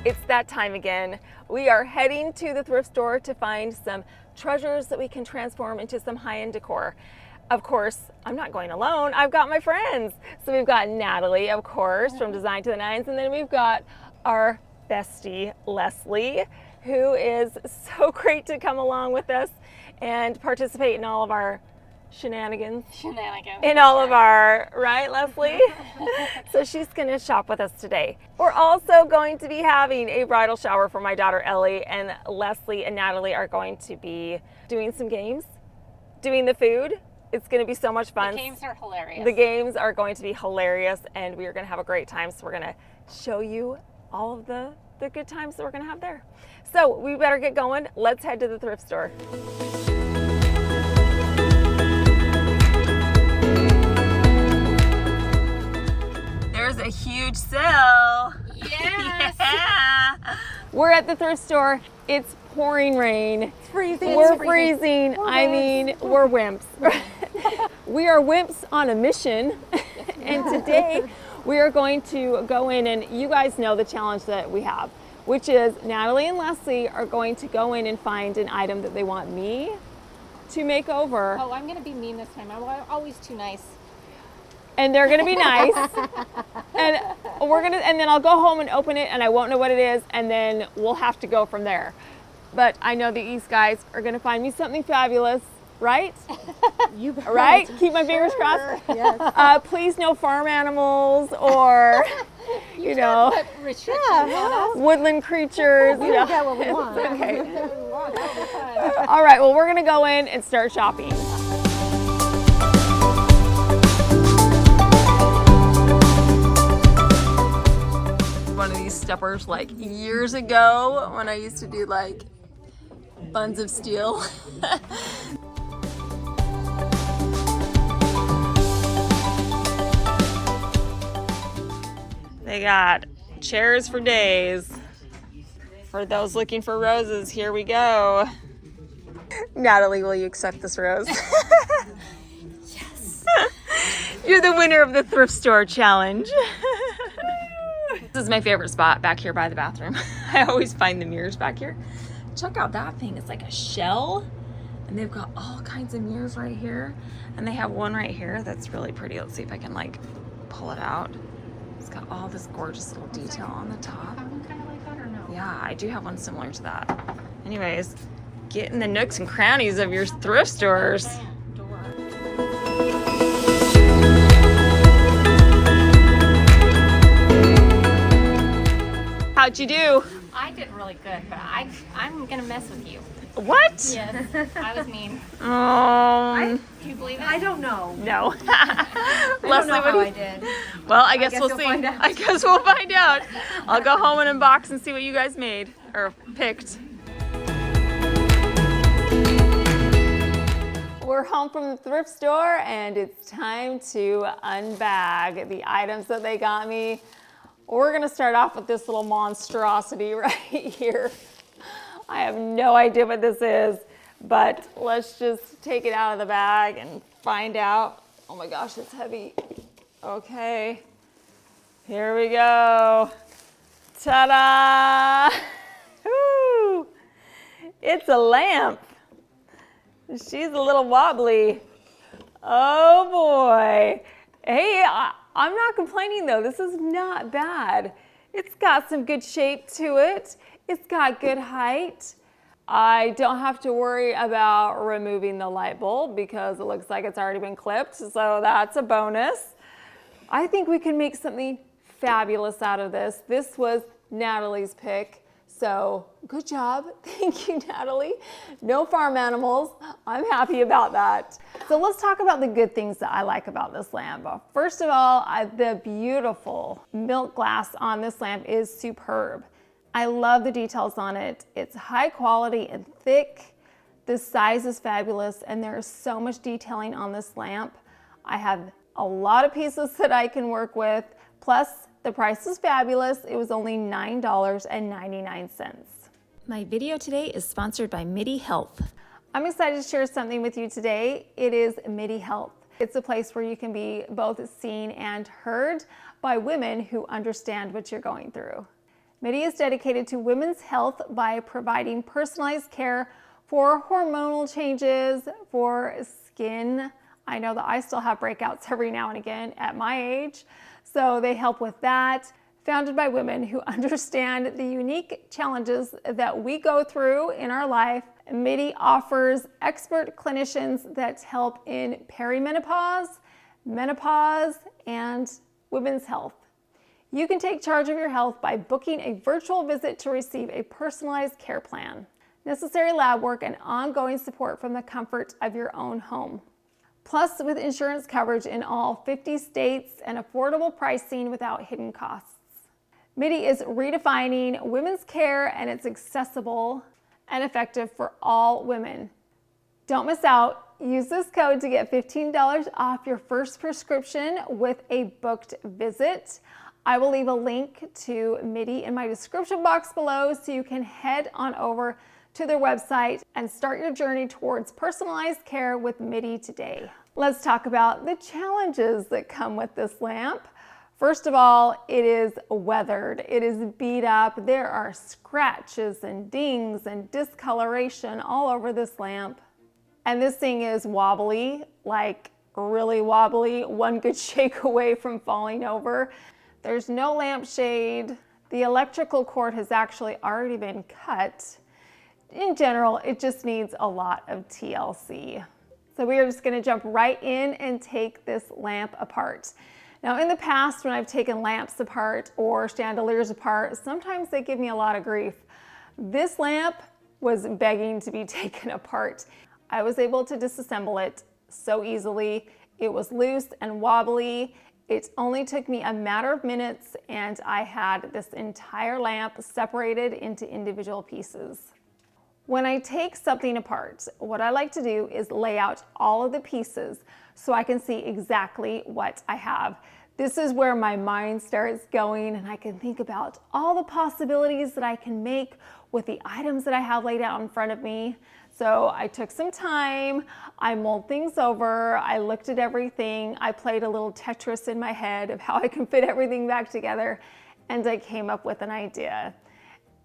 It's that time again. We are heading to the thrift store to find some treasures that we can transform into some high-end decor. Of course, I'm not going alone. I've got my friends. So we've got Natalie, of course, from Design to the Nines, and then we've got our bestie, Leslie, who is so great to come along with us and participate in all of our shenanigans. In all of our, right, Leslie? So she's gonna shop with us today. We're also going to be having a bridal shower for my daughter Ellie, and Leslie and Natalie are going to be doing some games, doing the food. It's gonna be so much fun. The games are hilarious. The games are going to be hilarious, and we are gonna have a great time. So we're gonna show you all of the good times that we're gonna have there. So we better get going. Let's head to the thrift store. There's a huge sale. Yes. Yeah. We're at the thrift store. It's pouring rain. It's freezing. We're freezing. I mean, we're wimps. We are wimps on a mission. And today we are going to go in, and you guys know the challenge that we have, which is Natalie and Leslie are going to go in and find an item that they want me to make over. Oh, I'm going to be mean this time. I'm always too nice. And they're gonna be nice, and and then I'll go home and open it, and I won't know what it is, and then we'll have to go from there. But I know these guys are gonna find me something fabulous, right? You bet. Right? Keep my fingers crossed. Yes. Please, no farm animals or you know, woodland creatures. We You know, get what we want. okay. All right. Well, we're gonna go in and start shopping. One of these steppers like years ago when I used to do like buns of steel. They got chairs for days. For those looking for roses, here we go. Natalie, will you accept this rose? Yes. You're the winner of the thrift store challenge. This is my favorite spot, back here by the bathroom. I always find the mirrors back here. Check out that thing. It's like a shell, and they've got all kinds of mirrors right here, and they have one right here that's really pretty. Let's see if I can like pull it out. It's got all this gorgeous little detail on the top. Have one kind of like that or no? Yeah, I do have one similar to that. Anyways, get in the nooks and crannies of your thrift stores. How'd you do? I did really good, but I'm gonna mess with you. What? Yes, I was mean. Do you believe it? I don't know. No. I don't know how I did. Well, I guess we'll you'll see. find out. I guess we'll find out. I'll go home and unbox and see what you guys made or picked. We're home from the thrift store, and it's time to unbag the items that they got me. We're gonna start off with this little monstrosity right here. I have no idea what this is, but let's just take it out of the bag and find out. Oh my gosh, it's heavy. Okay, here we go. Ta-da! Woo! It's a lamp. She's a little wobbly. Oh boy. Hey, I'm not complaining though. This is not bad. It's got some good shape to it. It's got good height. I don't have to worry about removing the light bulb because it looks like it's already been clipped, so that's a bonus. I think we can make something fabulous out of this. This was Natalie's pick, so good job. Thank you, Natalie. No farm animals. I'm happy about that. So let's talk about the good things that I like about this lamp. First of all, the beautiful milk glass on this lamp is superb. I love the details on it. It's high quality and thick. The size is fabulous, and there is so much detailing on this lamp. I have a lot of pieces that I can work with, plus the price is fabulous. It was only $9.99. My video today is sponsored by MIDI Health. I'm excited to share something with you today. It is MIDI Health. It's a place where you can be both seen and heard by women who understand what you're going through. MIDI is dedicated to women's health by providing personalized care for hormonal changes, for skin. I know that I still have breakouts every now and again at my age, so they help with that. Founded by women who understand the unique challenges that we go through in our life, MIDI offers expert clinicians that help in perimenopause, menopause, and women's health. You can take charge of your health by booking a virtual visit to receive a personalized care plan, necessary lab work, and ongoing support from the comfort of your own home. Plus, with insurance coverage in all 50 states and affordable pricing without hidden costs. MIDI is redefining women's care, and it's accessible and effective for all women. Don't miss out. Use this code to get $15 off your first prescription with a booked visit. I will leave a link to MIDI in my description box below so you can head on over to their website and start your journey towards personalized care with MIDI today. Let's talk about the challenges that come with this lamp. First of all, it is weathered. It is beat up. There are scratches and dings and discoloration all over this lamp. And this thing is wobbly, like really wobbly. One good shake away from falling over. There's no lampshade. The electrical cord has actually already been cut. In general, it just needs a lot of TLC. So we are just gonna jump right in and take this lamp apart. Now, in the past, when I've taken lamps apart or chandeliers apart, sometimes they give me a lot of grief. This lamp was begging to be taken apart. I was able to disassemble it so easily. It was loose and wobbly. It only took me a matter of minutes, and I had this entire lamp separated into individual pieces. When I take something apart, what I like to do is lay out all of the pieces so I can see exactly what I have. This is where my mind starts going, and I can think about all the possibilities that I can make with the items that I have laid out in front of me. So I took some time, I mulled things over, I looked at everything, I played a little Tetris in my head of how I can fit everything back together, and I came up with an idea.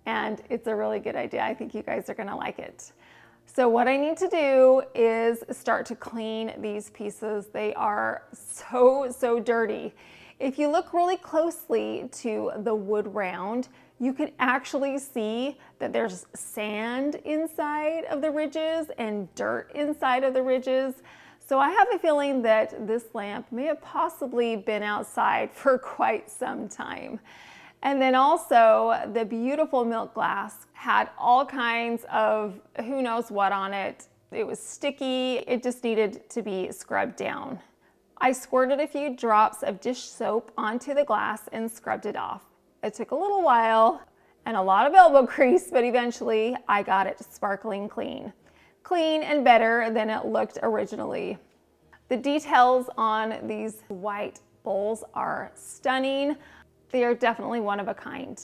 And it's a really good idea. I think you guys are gonna like it. So what I need to do is start to clean these pieces. They are so dirty. If you look really closely to the wood round, you can actually see that there's sand inside of the ridges and dirt inside of the ridges. So I have a feeling that this lamp may have possibly been outside for quite some time. And then also the beautiful milk glass had all kinds of who knows what on it. It was sticky, it just needed to be scrubbed down. I squirted a few drops of dish soap onto the glass and scrubbed it off. It took a little while and a lot of elbow grease, but eventually I got it sparkling clean. Clean and better than it looked originally. The details on these white bowls are stunning. They are definitely one of a kind.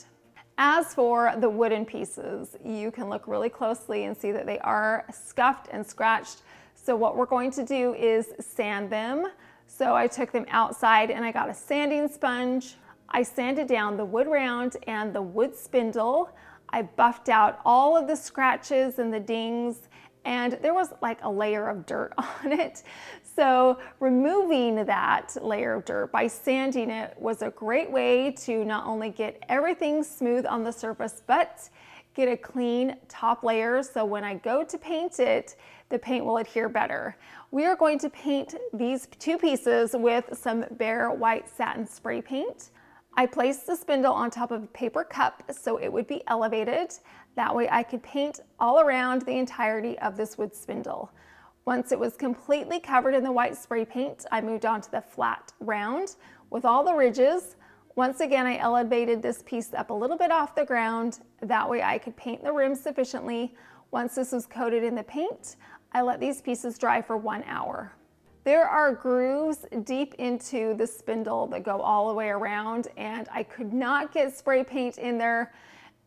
As for the wooden pieces, you can look really closely and see that they are scuffed and scratched. So what we're going to do is sand them. So I took them outside and I got a sanding sponge. I sanded down the wood round and the wood spindle. I buffed out all of the scratches and the dings, and there was like a layer of dirt on it. So removing that layer of dirt by sanding it was a great way to not only get everything smooth on the surface, but get a clean top layer. So when I go to paint it, the paint will adhere better. We are going to paint these two pieces with some bare white satin spray paint. I placed the spindle on top of a paper cup so it would be elevated. That way I could paint all around the entirety of this wood spindle. Once it was completely covered in the white spray paint, I moved on to the flat round with all the ridges. Once again, I elevated this piece up a little bit off the ground. That way I could paint the rim sufficiently. Once this was coated in the paint, I let these pieces dry for 1 hour. There are grooves deep into the spindle that go all the way around, and I could not get spray paint in there,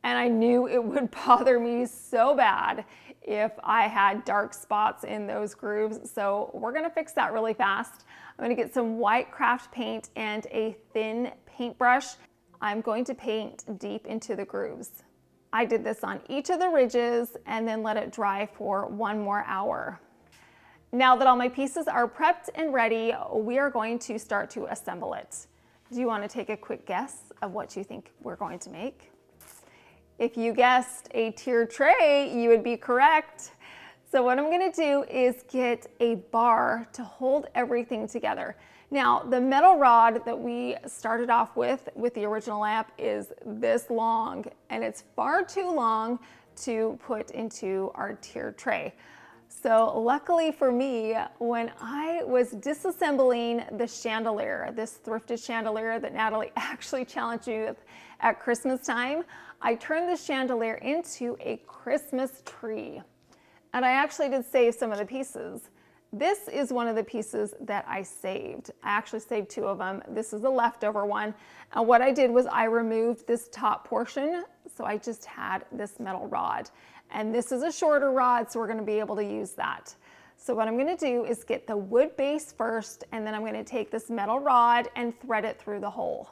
and I knew it would bother me so bad if I had dark spots in those grooves. So we're gonna fix that really fast. I'm gonna get some white craft paint and a thin paintbrush. I'm going to paint deep into the grooves. I did this on each of the ridges and then let it dry for 1 more hour. Now that all my pieces are prepped and ready, we are going to start to assemble it. Do you want to take a quick guess of what you think we're going to make? If you guessed a tiered tray, you would be correct. So what I'm going to do is get a bar to hold everything together. Now, the metal rod that we started off with the original lamp is this long, and it's far too long to put into our tiered tray. So luckily for me, when I was disassembling the chandelier, this thrifted chandelier that Natalie actually challenged me with at Christmas time, I turned the chandelier into a Christmas tree. And I actually did save some of the pieces. This is one of the pieces that I saved. I actually saved 2 of them. This is a leftover one. And what I did was I removed this top portion, so I just had this metal rod. And this is a shorter rod, so we're gonna be able to use that. So what I'm gonna do is get the wood base first, and then I'm gonna take this metal rod and thread it through the hole.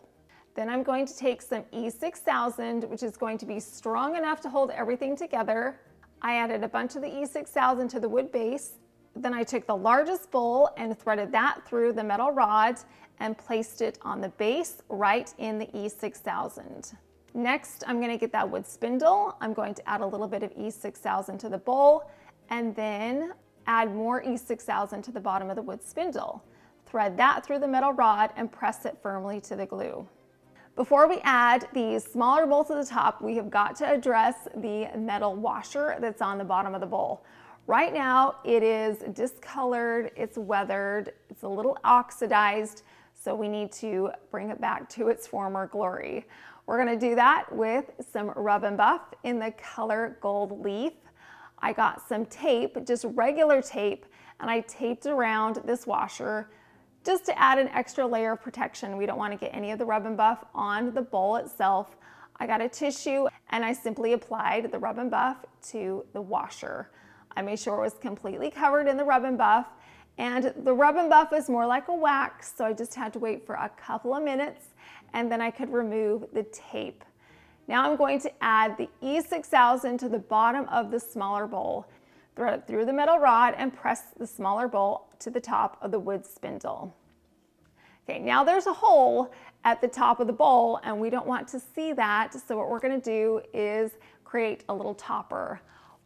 Then I'm going to take some E6000, which is going to be strong enough to hold everything together. I added a bunch of the E6000 to the wood base. Then I took the largest bowl and threaded that through the metal rod and placed it on the base right in the E6000. Next, I'm going to get that wood spindle. I'm going to add a little bit of E6000 to the bowl and then add more E6000 to the bottom of the wood spindle. Thread that through the metal rod and press it firmly to the glue. Before we add these smaller bolts at the top, we have got to address the metal washer that's on the bottom of the bowl. Right now, it is discolored, it's weathered, it's a little oxidized, so we need to bring it back to its former glory. We're gonna do that with some Rub and Buff in the color Gold Leaf. I got some tape, just regular tape, and I taped around this washer just to add an extra layer of protection. We don't want to get any of the Rub and Buff on the bowl itself. I got a tissue and I simply applied the Rub and Buff to the washer. I made sure it was completely covered in the Rub and Buff, and the Rub and Buff is more like a wax, so I just had to wait for a couple of minutes and then I could remove the tape. Now I'm going to add the E6000 to the bottom of the smaller bowl. Thread it through the metal rod and press the smaller bowl to the top of the wood spindle. Okay, now there's a hole at the top of the bowl and we don't want to see that, so what we're going to do is create a little topper.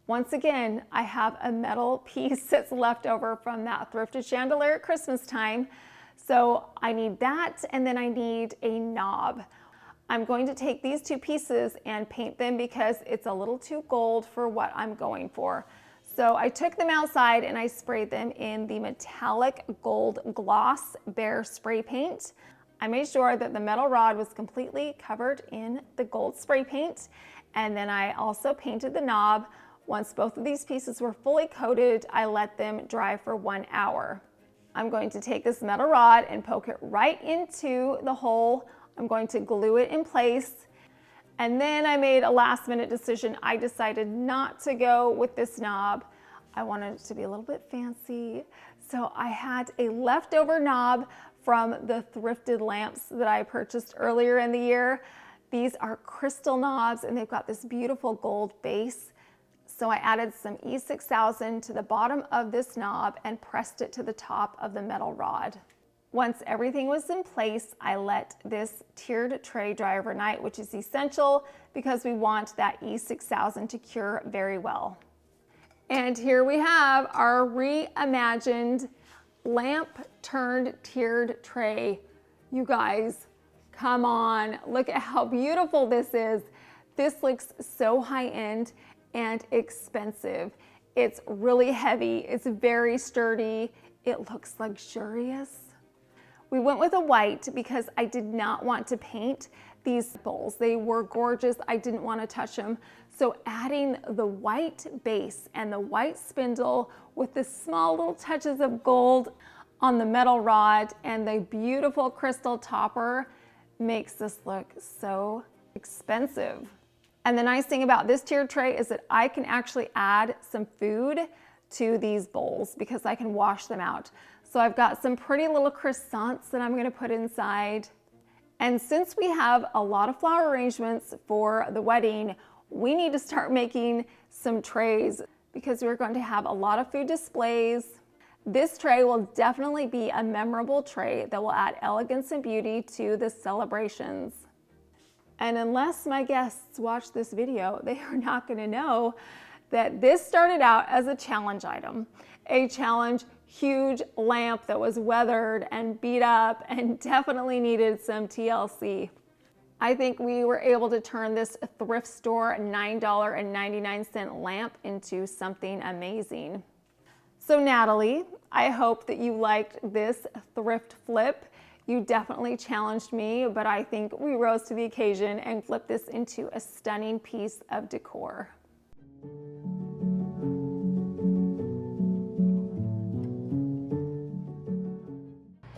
Once again, I have a metal piece that's left over from that thrifted chandelier at Christmas time, so I need that, and then I need a knob. I'm going to take these 2 pieces and paint them because it's a little too gold for what I'm going for. So I took them outside and I sprayed them in the metallic gold gloss Bear spray paint. I made sure that the metal rod was completely covered in the gold spray paint, and then I also painted the knob. Once both of these pieces were fully coated, I let them dry for 1 hour. I'm going to take this metal rod and poke it right into the hole. I'm going to glue it in place. And then I made a last minute decision. I decided not to go with this knob. I wanted it to be a little bit fancy. So I had a leftover knob from the thrifted lamps that I purchased earlier in the year. These are crystal knobs and they've got this beautiful gold base. So I added some E6000 to the bottom of this knob and pressed it to the top of the metal rod. Once everything was in place, I let this tiered tray dry overnight, which is essential because we want that E6000 to cure very well. And here we have our reimagined lamp turned tiered tray. You guys, come on, look at how beautiful this is. This looks so high-end and expensive. It's really heavy, it's very sturdy, it looks luxurious. We went with a white because I did not want to paint these bowls. They were gorgeous, I didn't want to touch them. So adding the white base and the white spindle with the small little touches of gold on the metal rod and the beautiful crystal topper makes this look so expensive. And the nice thing about this tiered tray is that I can actually add some food to these bowls because I can wash them out. So I've got some pretty little croissants that I'm gonna put inside. And since we have a lot of flower arrangements for the wedding, we need to start making some trays because we're going to have a lot of food displays. This tray will definitely be a memorable tray that will add elegance and beauty to the celebrations. And unless my guests watch this video, they are not going to know that this started out as a challenge item. A challenge huge lamp that was weathered and beat up and definitely needed some TLC. I think we were able to turn this thrift store $9.99 lamp into something amazing. So Natalie, I hope that you liked this thrift flip. You definitely challenged me, but I think we rose to the occasion and flipped this into a stunning piece of decor.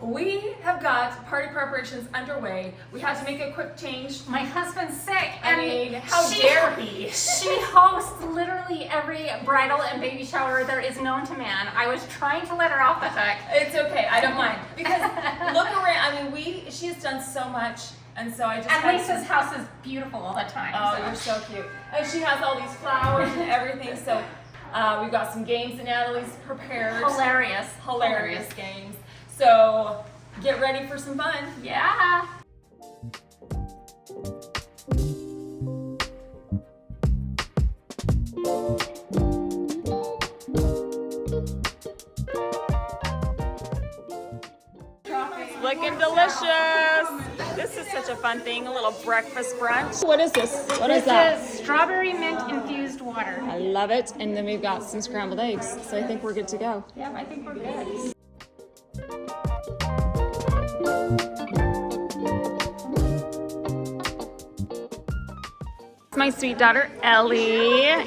We have got party preparations underway. We had to make a quick change. My husband's sick. I mean, how dare he? She hosts literally every bridal and baby shower there is known to man. I was trying to let her off the hook. It's okay, I don't mind. Because look around, I mean, she has done so much, and so I just And Lisa's house is beautiful all the time. Oh, you're so cute. And she has all these flowers and everything, so we've got some games that Natalie's prepared. Hilarious games. So get ready for some fun. Yeah. Looking delicious. This is such a fun thing, a little breakfast brunch. What is this? What is that? This is strawberry mint infused water. I love it. And then we've got some scrambled eggs, so I think we're good to go. Yep, I think we're good. My sweet daughter, Ellie,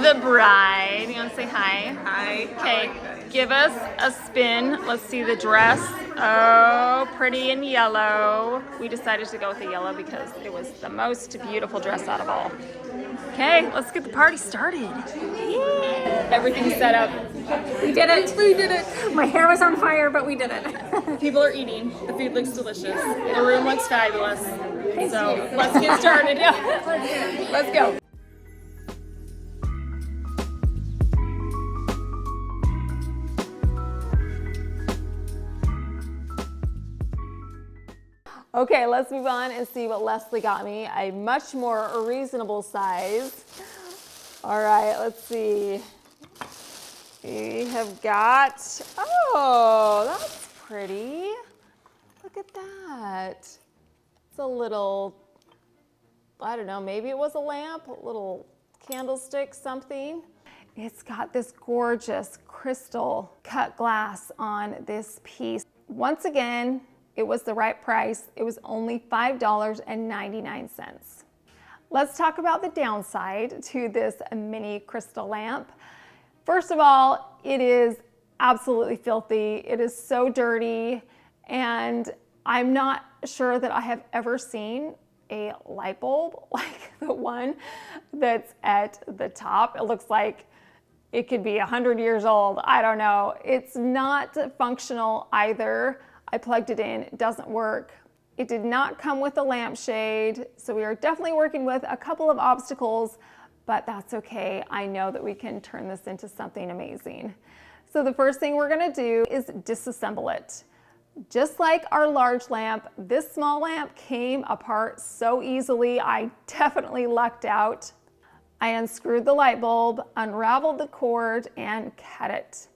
the bride. You want to say hi? Hi. Okay, give us a spin. Let's see the dress. Oh, pretty in yellow. We decided to go with the yellow because it was the most beautiful dress out of all. Okay, let's get the party started. Yay. Everything's set up. We did it. We did it. My hair was on fire, but we did it. People are eating. The food looks delicious. The room looks fabulous. So let's get started. Let's go. Okay, let's move on and see what Leslie got me. A much more reasonable size. All right, let's see. We have got, oh, that's pretty. Look at that. It's a little, I don't know, maybe it was a lamp, a little candlestick, something. It's got this gorgeous crystal cut glass on this piece. Once again, it was the right price. It was only $5.99. Let's talk about the downside to this mini crystal lamp. First of all, it is absolutely filthy. It is so dirty, and I'm not sure that I have ever seen a light bulb like the one that's at the top. It looks like it could be 100 years old. I don't know. It's not functional either. I plugged it in, it doesn't work. It did not come with a lampshade, so we are definitely working with a couple of obstacles, but that's okay. I know that we can turn this into something amazing. So the first thing we're gonna do is disassemble it. Just like our large lamp, this small lamp came apart so easily. I definitely lucked out. I unscrewed the light bulb, unraveled the cord, and cut it.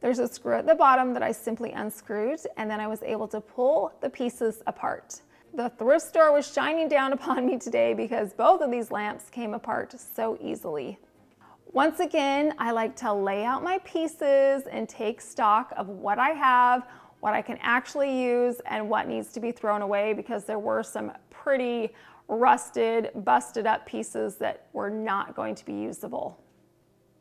There's a screw at the bottom that I simply unscrewed, and then I was able to pull the pieces apart. The thrift store was shining down upon me today because both of these lamps came apart so easily. Once again, I like to lay out my pieces and take stock of what I have, what I can actually use, and what needs to be thrown away, because there were some pretty rusted, busted up pieces that were not going to be usable.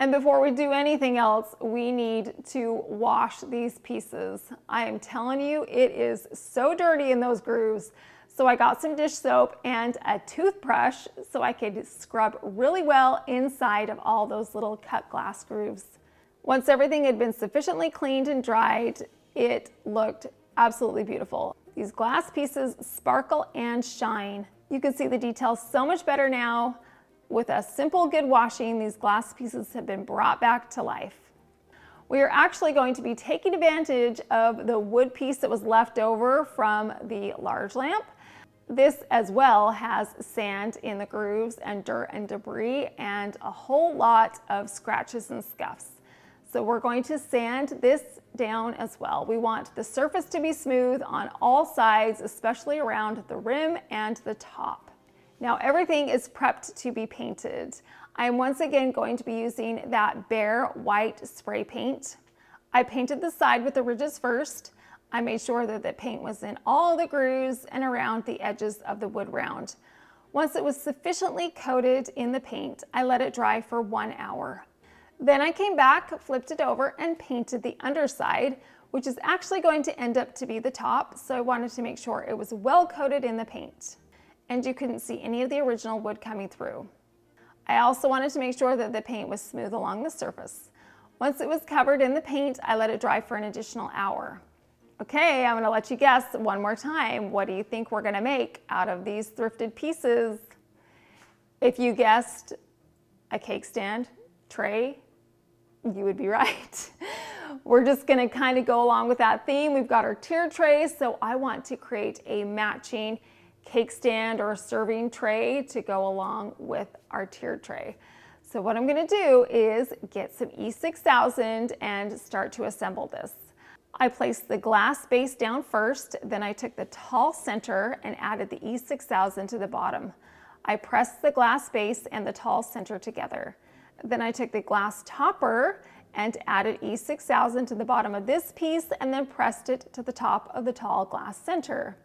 And before we do anything else, we need to wash these pieces. I am telling you, it is so dirty in those grooves. So I got some dish soap and a toothbrush so I could scrub really well inside of all those little cut glass grooves. Once everything had been sufficiently cleaned and dried, it looked absolutely beautiful. These glass pieces sparkle and shine. You can see the details so much better now. With a simple good washing, these glass pieces have been brought back to life. We are actually going to be taking advantage of the wood piece that was left over from the large lamp. This as well has sand in the grooves and dirt and debris and a whole lot of scratches and scuffs. So we're going to sand this down as well. We want the surface to be smooth on all sides, especially around the rim and the top. Now everything is prepped to be painted. I'm once again going to be using that bare white spray paint. I painted the side with the ridges first. I made sure that the paint was in all the grooves and around the edges of the wood round. Once it was sufficiently coated in the paint, I let it dry for 1 hour. Then I came back, flipped it over, and painted the underside, which is actually going to end up to be the top, so I wanted to make sure it was well coated in the paint. And you couldn't see any of the original wood coming through. I also wanted to make sure that the paint was smooth along the surface. Once it was covered in the paint, I let it dry for an additional hour. Okay, I'm gonna let you guess one more time. What do you think we're gonna make out of these thrifted pieces? If you guessed a cake stand, tray, you would be right. We're just gonna kind of go along with that theme. We've got our tier trays, so I want to create a matching cake stand or serving tray to go along with our tiered tray. So what I'm going to do is get some E6000 and start to assemble this. I placed the glass base down first, then I took the tall center and added the E6000 to the bottom. I pressed the glass base and the tall center together. Then I took the glass topper and added E6000 to the bottom of this piece and then pressed it to the top of the tall glass center.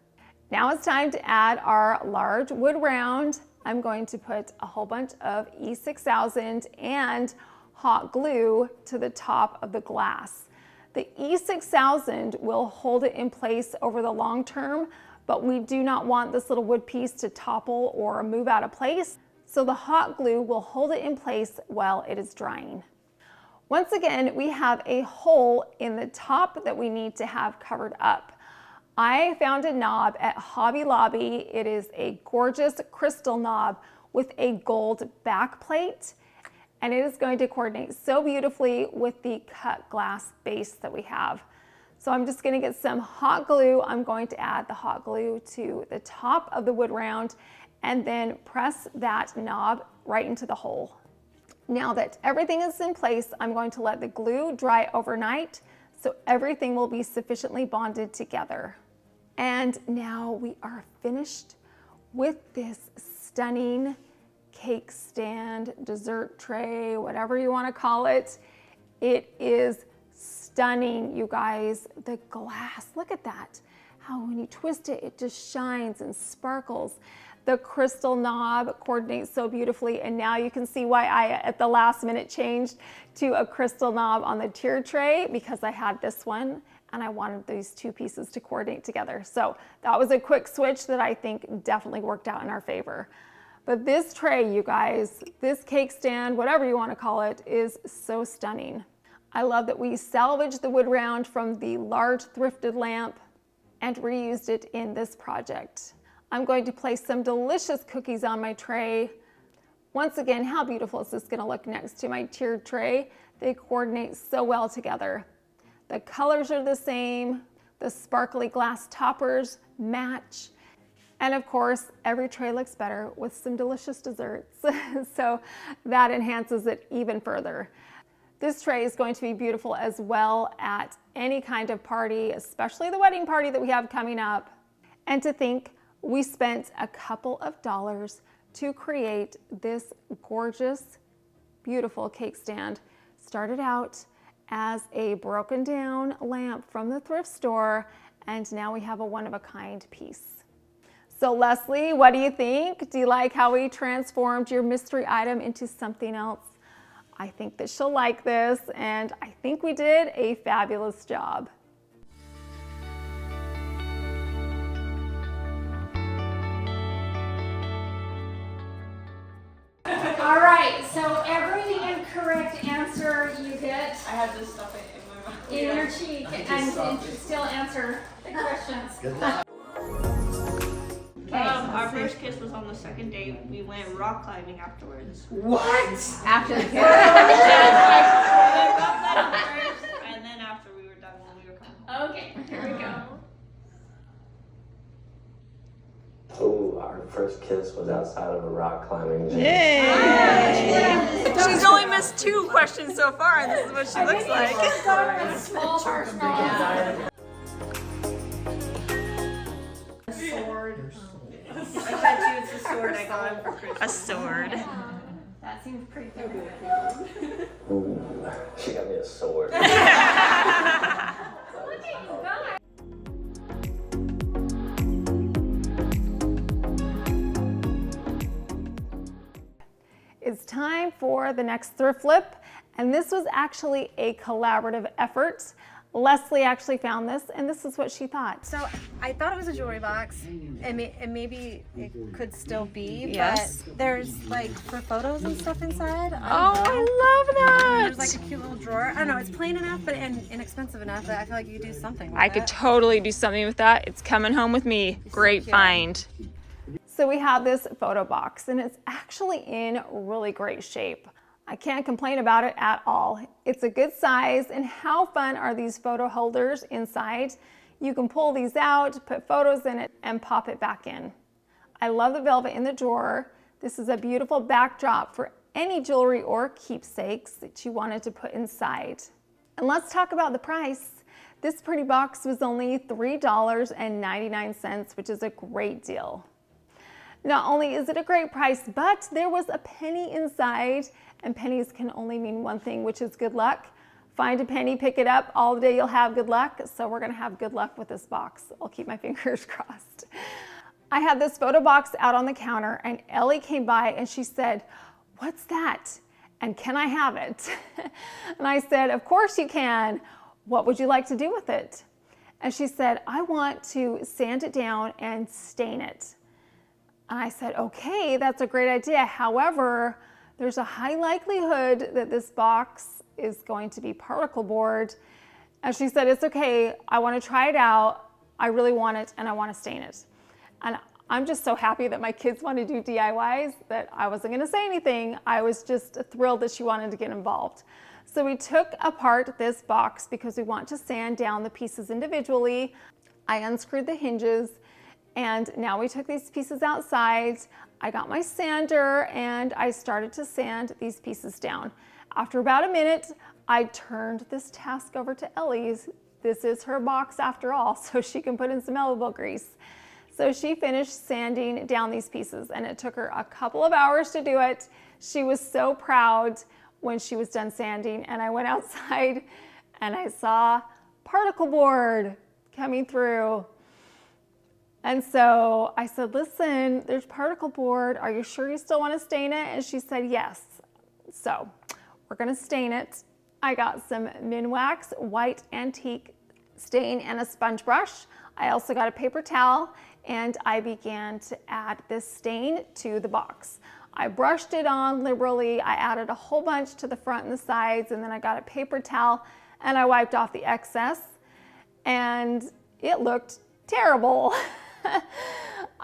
Now it's time to add our large wood round. I'm going to put a whole bunch of E6000 and hot glue to the top of the glass. The E6000 will hold it in place over the long term, but we do not want this little wood piece to topple or move out of place, so the hot glue will hold it in place while it is drying. Once again, we have a hole in the top that we need to have covered up. I found a knob at Hobby Lobby. It is a gorgeous crystal knob with a gold back plate, and it is going to coordinate so beautifully with the cut glass base that we have. So I'm just going to get some hot glue. I'm going to add the hot glue to the top of the wood round and then press that knob right into the hole. Now that everything is in place, I'm going to let the glue dry overnight so everything will be sufficiently bonded together. And now we are finished with this stunning cake stand, dessert tray, whatever you want to call it. It is stunning, you guys. The glass, look at that. How when you twist it, it just shines and sparkles. The crystal knob coordinates so beautifully, and now you can see why I, at the last minute, changed to a crystal knob on the tier tray, because I had this one and I wanted these two pieces to coordinate together. So that was a quick switch that I think definitely worked out in our favor. But this tray, you guys, this cake stand, whatever you want to call it, is so stunning. I love that we salvaged the wood round from the large thrifted lamp and reused it in this project. I'm going to place some delicious cookies on my tray. Once again, how beautiful is this going to look next to my tiered tray? They coordinate so well together. The colors are the same, the sparkly glass toppers match, and of course, every tray looks better with some delicious desserts, so that enhances it even further. This tray is going to be beautiful as well at any kind of party, especially the wedding party that we have coming up. And to think, we spent a couple of dollars to create this gorgeous, beautiful cake stand. Started out as a broken down lamp from the thrift store, and now we have a one-of-a-kind piece. So Leslie, what do you think? Do you like how we transformed your mystery item into something else? I think that she'll like this, and I think we did a fabulous job. All right, so every incorrect answer you get I have this stuff in my mouth. in your cheek and still answer the questions. Good luck. first kiss was on the second date. We went rock climbing afterwards. After the kiss. And then after we were done, when we were coming home. Okay, here we go. Oh, our first kiss was outside of a rock climbing gym. Yay! She's only missed 2 questions so far, and this is what she looks like. Small marshmallow. I bet you it's a sword I got him for Christmas. A sword. That seems pretty good. Ooh, she got me a sword. Look at you guys. It's time for the next thrift flip, and this was actually a collaborative effort. Leslie actually found this, and this is what she thought. So I thought it was a jewelry box, and maybe it could still be, Yes. but there's like for photos and stuff inside. Oh, I love that! There's like a cute little drawer. I don't know, it's plain enough, but inexpensive enough that I feel like you could do something with I it. could totally do something with that. It's coming home with me. Great find. So we have this photo box, and it's actually in really great shape. I can't complain about it at all. It's a good size, and how fun are these photo holders inside? You can pull these out, put photos in it, and pop it back in. I love the velvet in the drawer. This is a beautiful backdrop for any jewelry or keepsakes that you wanted to put inside. And let's talk about the price. This pretty box was only $3.99, which is a great deal. Not only is it a great price, but there was a penny inside, and pennies can only mean one thing, which is good luck. Find a penny, pick it up, all day you'll have good luck. So we're gonna have good luck with this box. I'll keep my fingers crossed. I had this photo box out on the counter, and Ellie came by and she said, "What's that? And can I have it?" And I said, "Of course you can. What would you like to do with it?" And she said, "I want to sand it down and stain it." And I said, "Okay, that's a great idea. However, there's a high likelihood that this box is going to be particle board." And she said, "It's okay. I want to try it out. I really want it, and I want to stain it." And I'm just so happy that my kids want to do DIYs that I wasn't going to say anything. I was just thrilled that she wanted to get involved. So we took apart this box because we want to sand down the pieces individually. I unscrewed the hinges. And now we took these pieces outside. I got my sander and I started to sand these pieces down. After about a minute, I turned this task over to Ellie's. This is her box after all, so she can put in some elbow grease. So she finished sanding down these pieces, and it took her a couple of hours to do it. She was so proud when she was done sanding, and I went outside and I saw particle board coming through. And so I said, "Listen, there's particle board. Are you sure you still want to stain it?" And she said, "Yes." So we're going to stain it. I got some Minwax white antique stain and a sponge brush. I also got a paper towel, and I began to add this stain to the box. I brushed it on liberally. I added a whole bunch to the front and the sides, and then I got a paper towel and I wiped off the excess, and it looked terrible.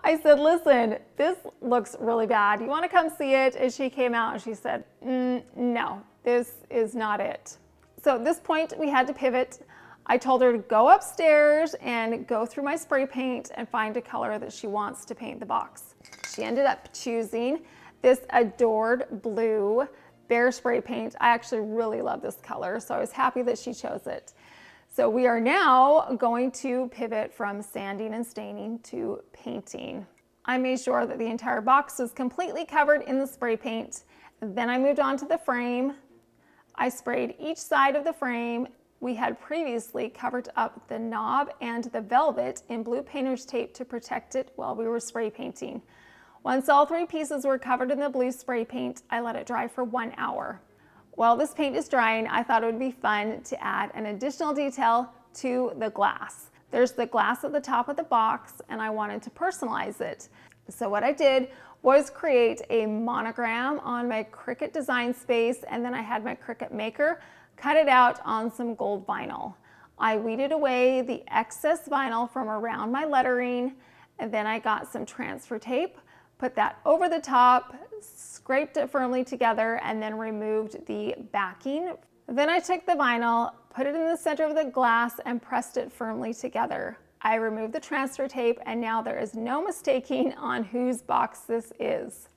I said, "Listen, this looks really bad. You want to come see it?" And she came out and she said, "No, this is not it." So at this point, we had to pivot. I told her to go upstairs and go through my spray paint and find a color that she wants to paint the box. She ended up choosing this Adored Blue Bear spray paint. I actually really love this color, so I was happy that she chose it. So we are now going to pivot from sanding and staining to painting. I made sure that the entire box was completely covered in the spray paint. Then I moved on to the frame. I sprayed each side of the frame. We had previously covered up the knob and the velvet in blue painter's tape to protect it while we were spray painting. Once all 3 pieces were covered in the blue spray paint, I let it dry for 1 hour. While this paint is drying, I thought it would be fun to add an additional detail to the glass. There's the glass at the top of the box, and I wanted to personalize it. So what I did was create a monogram on my Cricut design space, and then I had my Cricut maker cut it out on some gold vinyl. I weeded away the excess vinyl from around my lettering, And then I got some transfer tape, put that over the top, scraped it firmly together, and then removed the backing. Then I took the vinyl, put it in the center of the glass, and pressed it firmly together. I removed the transfer tape, and now there is no mistaking on whose box this is.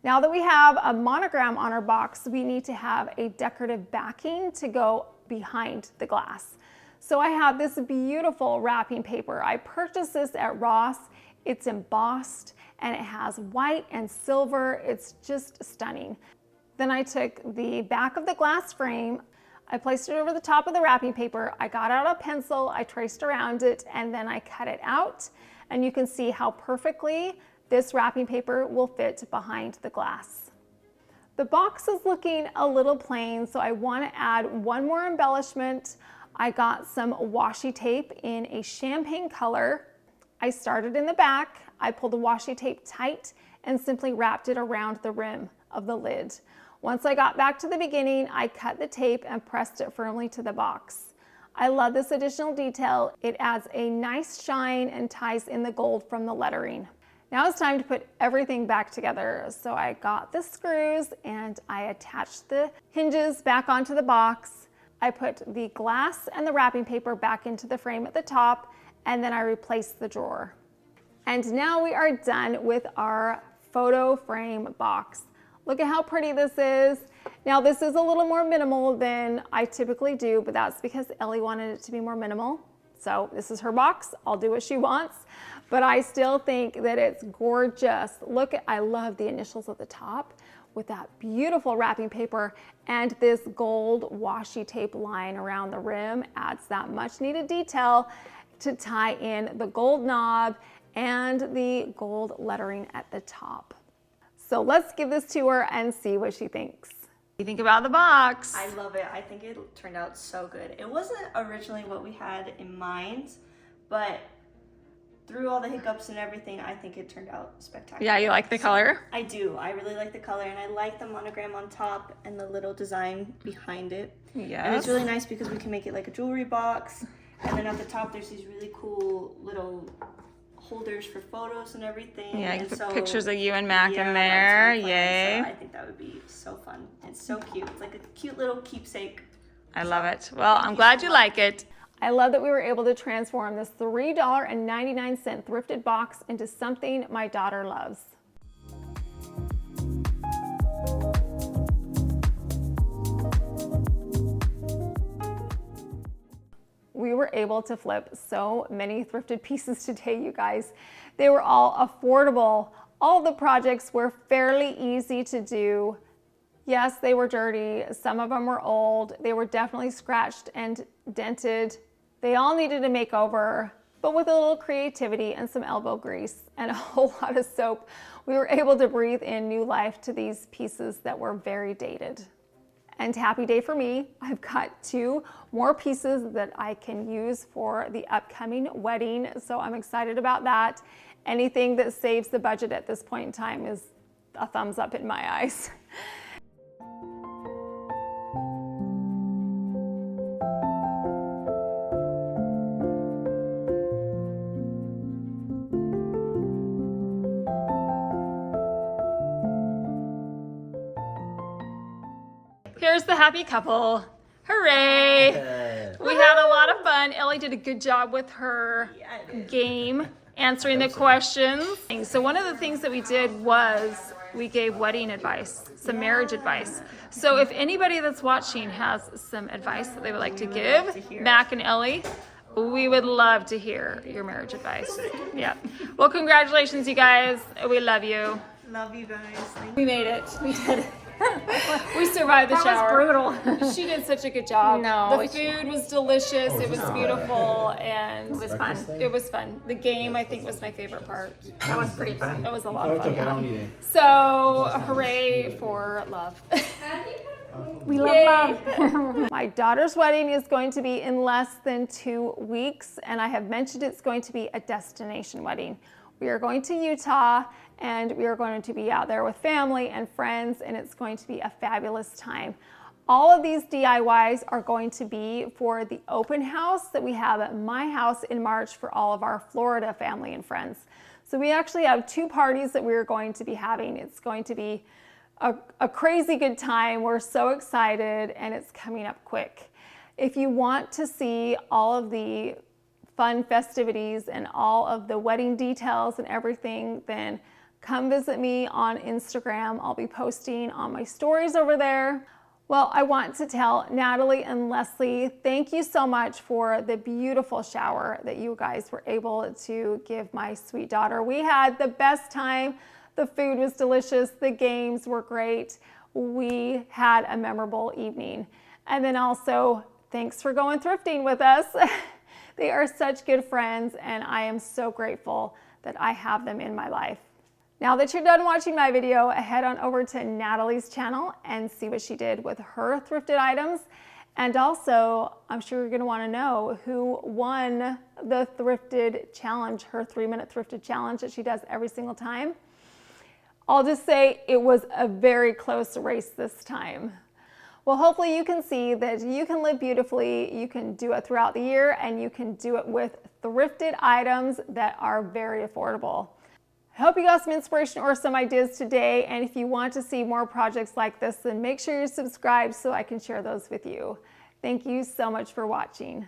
Now that we have a monogram on our box, we need to have a decorative backing to go behind the glass. So I have this beautiful wrapping paper. I purchased this at Ross. It's embossed and it has white and silver. It's just stunning. Then I took the back of the glass frame, I placed it over the top of the wrapping paper. I got out a pencil, I traced around it, and then I cut it out. And you can see how perfectly this wrapping paper will fit behind the glass. The box is looking a little plain, so I want to add one more embellishment. I got some washi tape in a champagne color. I started in the back, I pulled the washi tape tight and simply wrapped it around the rim of the lid. Once I got back to the beginning, I cut the tape and pressed it firmly to the box. I love this additional detail. It adds a nice shine and ties in the gold from the lettering. Now it's time to put everything back together. So I got the screws and I attached the hinges back onto the box. I put the glass and the wrapping paper back into the frame at the top, and then I replaced the drawer. And now we are done with our photo frame box. Look at how pretty this is. Now this is a little more minimal than I typically do, but that's because Ellie wanted it to be more minimal. So this is her box, I'll do what she wants, but I still think that it's gorgeous. Look, I love the initials at the top with that beautiful wrapping paper, and this gold washi tape line around the rim adds that much needed detail to tie in the gold knob and the gold lettering at the top. So let's give this to her and see what she thinks. What do you think about the box? I love it. I think it turned out so good. It wasn't originally what we had in mind, but through all the hiccups and everything, I think it turned out spectacular. Yeah, you like the color? I do. I really like the color, and I like the monogram on top and the little design behind it. Yes. And it's really nice because we can make it like a jewelry box, and then at the top there's these really cool little holders for photos and everything. Yeah, you and can so, put pictures of you and Mac yeah, in there. that's my plan. Yay. So I think that would be so fun. It's so cute. It's like a cute little keepsake. I love it. Well, I'm glad you like it. I love that we were able to transform this $3.99 thrifted box into something my daughter loves. We were able to flip so many thrifted pieces today, you guys. They were all affordable. All the projects were fairly easy to do. Yes, they were dirty. Some of them were old. They were definitely scratched and dented. They all needed a makeover, but with a little creativity and some elbow grease and a whole lot of soap, we were able to breathe in new life to these pieces that were very dated. And happy day for me, I've got 2 more pieces that I can use for the upcoming wedding, so I'm excited about that. Anything that saves the budget at this point in time is a thumbs up in my eyes. Here's the happy couple. Hooray! We had a lot of fun. Ellie did a good job with her game, answering the questions. So one of the things that we did was we gave wedding advice, some marriage advice. So if anybody that's watching has some advice that they would like to give, Mac and Ellie, we would love to hear your marriage advice. Yeah. Well, congratulations, you guys. We love you. Love you guys. We made it. We did it. We survived the shower. That was brutal. She did such a good job. No, the food was delicious. It was beautiful, and it was fun. It was fun. The game, I think, was my favorite part. That was pretty fun. It was a lot of fun. So, hooray for love. We love love. My daughter's wedding is going to be in less than 2 weeks, and I have mentioned it's going to be a destination wedding. We are going to Utah, and we are going to be out there with family and friends, and it's going to be a fabulous time. All of these DIYs are going to be for the open house that we have at my house in March for all of our Florida family and friends. So we actually have 2 parties that we're going to be having. It's going to be a crazy good time. We're so excited, and it's coming up quick. If you want to see all of the fun festivities and all of the wedding details and everything, then come visit me on Instagram. I'll be posting on my stories over there. Well, I want to tell Natalie and Leslie, thank you so much for the beautiful shower that you guys were able to give my sweet daughter. We had the best time. The food was delicious. The games were great. We had a memorable evening. And then also, thanks for going thrifting with us. They are such good friends, and I am so grateful that I have them in my life. Now that you're done watching my video, head on over to Natalie's channel and see what she did with her thrifted items. And also, I'm sure you're gonna wanna know who won the thrifted challenge, her 3-minute thrifted challenge that she does every single time. I'll just say it was a very close race this time. Well, hopefully you can see that you can live beautifully, you can do it throughout the year, and you can do it with thrifted items that are very affordable. I hope you got some inspiration or some ideas today, and if you want to see more projects like this, then make sure you're subscribed so I can share those with you. Thank you so much for watching.